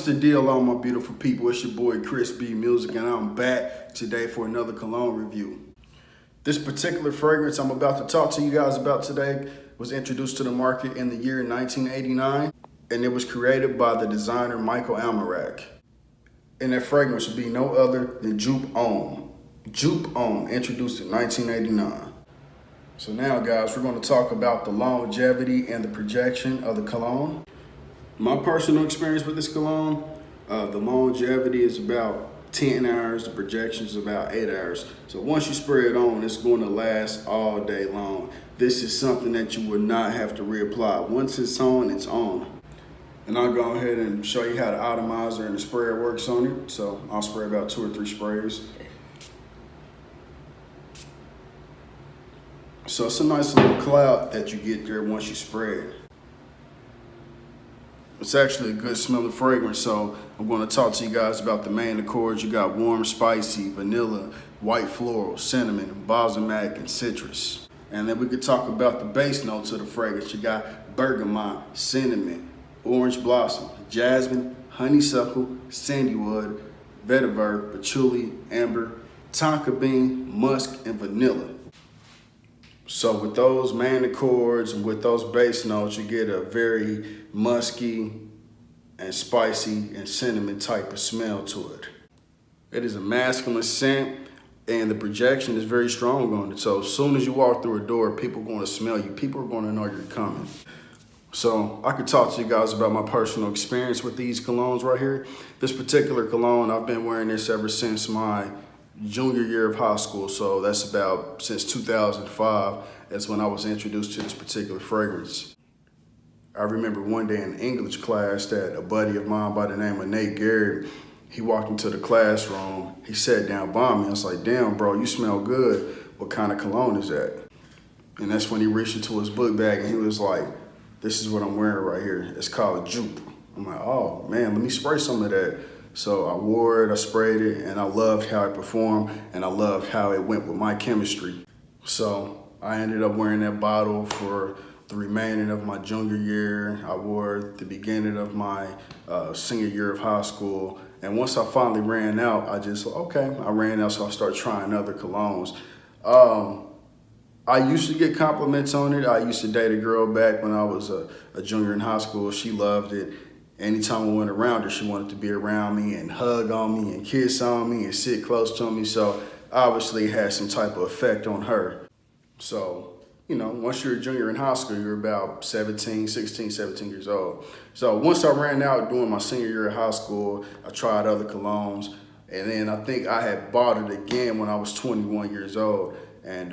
What's the deal, all my beautiful people? It's your boy Khris B Music, and I'm back today for another cologne review. This particular fragrance I'm about to talk to you guys about today was introduced to the market in the year 1989, and it was created by the designer Michael Almarak. And that fragrance would be no other than Joop Homme. Joop Homme, introduced in 1989. So now, guys, we're going to talk about the longevity and the projection of the cologne. My personal experience with this cologne, the longevity is about 10 hours, the projection is about 8 hours. So once you spray it on, it's going to last all day long. This is something that you would not have to reapply. Once it's on, it's on. And I'll go ahead and show you how the atomizer and the sprayer works on it. So I'll spray about 2 or 3 sprays. So it's a nice little cloud that you get there once you spray it. It's actually a good smelling fragrance, so I'm going to talk to you guys about the main accords. You got warm, spicy, vanilla, white floral, cinnamon, balsamic, and citrus. And then we could talk about the base notes of the fragrance. You got bergamot, cinnamon, orange blossom, jasmine, honeysuckle, sandywood, vetiver, patchouli, amber, tonka bean, musk, and vanilla. So with those main accords and with those base notes, you get a very musky and spicy and cinnamon type of smell to it. It is a masculine scent, and the projection is very strong on it. So as soon as you walk through a door, people are going to smell you. People are going to know you're coming. So I could talk to you guys about my personal experience with these colognes right here. This particular cologne, I've been wearing this ever since my junior year of high school, so that's about since 2005. That's when I was introduced to this particular fragrance. I remember one day in English class that a buddy of mine by the name of Nate Garrett, he walked into the classroom, he sat down by me. I was like, damn bro, you smell good. What kind of cologne is that? And that's when he reached into his book bag and he was like, this is what I'm wearing right here. It's called Joop. I'm like, oh man, let me spray some of that. So I wore it, I sprayed it, and I loved how it performed, and I loved how it went with my chemistry. So I ended up wearing that bottle for the remaining of my junior year. I wore it at the beginning of my senior year of high school. And once I finally ran out, I ran out, so I started trying other colognes. I used to get compliments on it. I used to date a girl back when I was a junior in high school. She loved it. Anytime I went around her, she wanted to be around me and hug on me and kiss on me and sit close to me. So obviously it had some type of effect on her. So, you know, once you're a junior in high school, you're about 16, 17 years old. So once I ran out during my senior year of high school, I tried other colognes. And then I think I had bought it again when I was 21 years old. And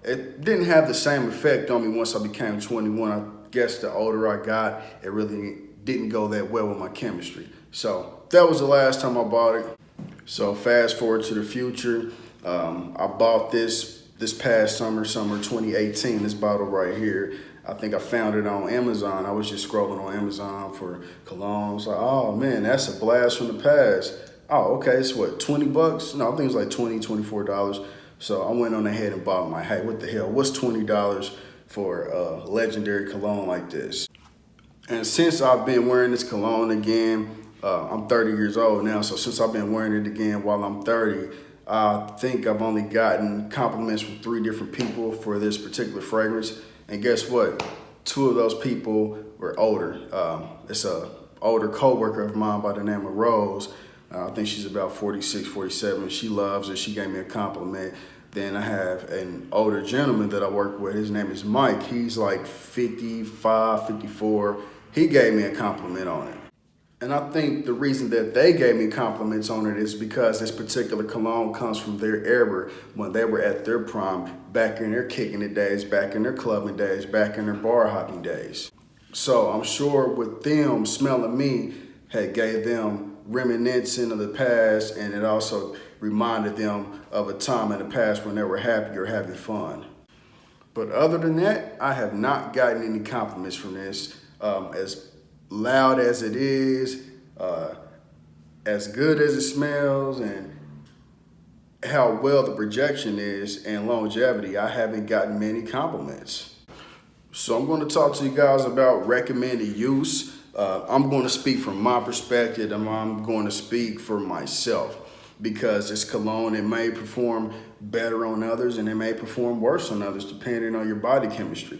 it didn't have the same effect on me once I became 21. I guess the older I got, it really didn't go that well with my chemistry. So that was the last time I bought it. So fast forward to the future. I bought this past summer 2018, this bottle right here. I think I found it on Amazon. I was just scrolling on Amazon for colognes. Like, oh man, that's a blast from the past. Oh, okay, it's what, 20 bucks? No, I think it's like $20, $24. So I went on ahead and bought my, hey, what the hell, what's $20 for a legendary cologne like this? And since I've been wearing this cologne again, I'm 30 years old now, so since I've been wearing it again while I'm 30, I think I've only gotten compliments from 3 different people for this particular fragrance. And guess what? 2 of those people were older. It's a older co-worker of mine by the name of Rose. I think she's about 46, 47. She loves it. She gave me a compliment. Then I have an older gentleman that I work with. His name is Mike. He's like 55, 54. He gave me a compliment on it. And I think the reason that they gave me compliments on it is because this particular cologne comes from their era when they were at their prime, back in their kicking it days, back in their clubbing days, back in their bar hopping days. So I'm sure with them smelling me, had gave them reminiscing of the past, and it also reminded them of a time in the past when they were happy or having fun. But other than that, I have not gotten any compliments from this. As loud as it is, as good as it smells, and how well the projection is and longevity, I haven't gotten many compliments. So I'm going to talk to you guys about recommended use. I'm going to speak from my perspective, and I'm going to speak for myself, because this cologne, it may perform better on others and it may perform worse on others depending on your body chemistry.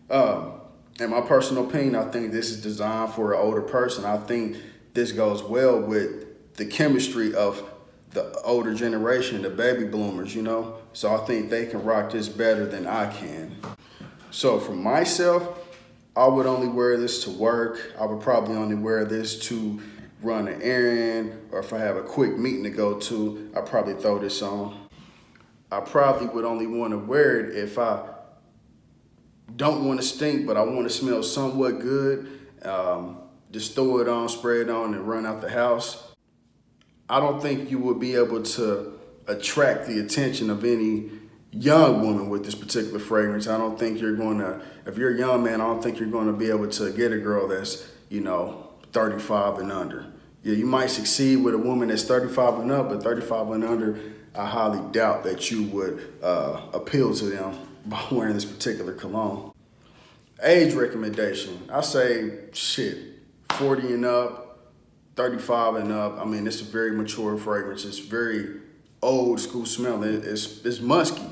In my personal opinion, I think this is designed for an older person. I think this goes well with the chemistry of the older generation, the baby bloomers, you know? So I think they can rock this better than I can. So for myself, I would only wear this to work. I would probably only wear this to run an errand, or if I have a quick meeting to go to, I'd probably throw this on. I probably would only want to wear it if I don't want to stink, but I want to smell somewhat good. Just throw it on, spray it on, and run out the house. I don't think you would be able to attract the attention of any young woman with this particular fragrance. I don't think you're going to, if you're a young man, I don't think you're going to be able to get a girl that's, 35 and under. Yeah, you might succeed with a woman that's 35 and up, but 35 and under, I highly doubt that you would appeal to them by wearing this particular cologne. Age recommendation, I say 40 and up, 35 and up. I mean, it's a very mature fragrance. It's very old school smell. It's musky.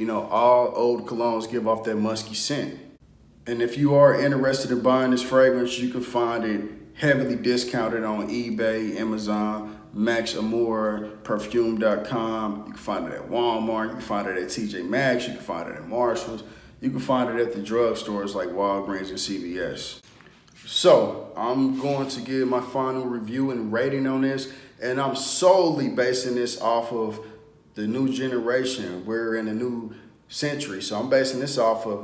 All old colognes give off that musky scent. And if you are interested in buying this fragrance, you can find it heavily discounted on eBay, Amazon, Max Amour, Perfume.com. You can find it at Walmart. You can find it at TJ Maxx. You can find it at Marshalls. You can find it at the drugstores like Walgreens and CVS. So I'm going to give my final review and rating on this, and I'm solely basing this off of the new generation. We're in a new century, so I'm basing this off of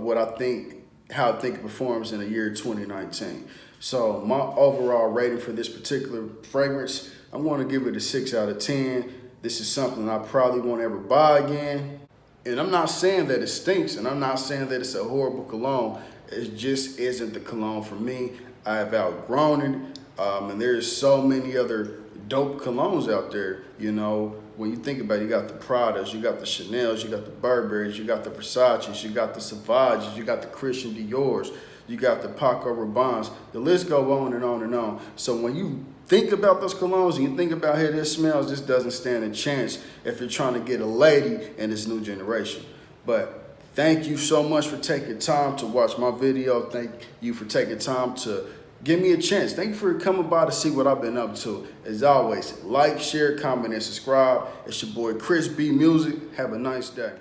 how I think it performs in the year 2019. So my overall rating for this particular fragrance, I'm going to give it a 6 out of 10. This is something I probably won't ever buy again. And I'm not saying that it stinks, and I'm not saying that it's a horrible cologne. It just isn't the cologne for me. I have outgrown it, and there's so many other dope colognes out there. When you think about it, you got the Pradas, you got the Chanels, you got the Burberrys, you got the Versaces, you got the Savages, you got the Christian Dior's, you got the Paco Rabanne's. The list goes on and on and on. So when you think about those colognes and you think about how this smells, this doesn't stand a chance if you're trying to get a lady in this new generation. But thank you so much for taking time to watch my video. Thank you for taking time to give me a chance. Thank you for coming by to see what I've been up to. As always, like, share, comment, and subscribe. It's your boy Khris B Music. Have a nice day.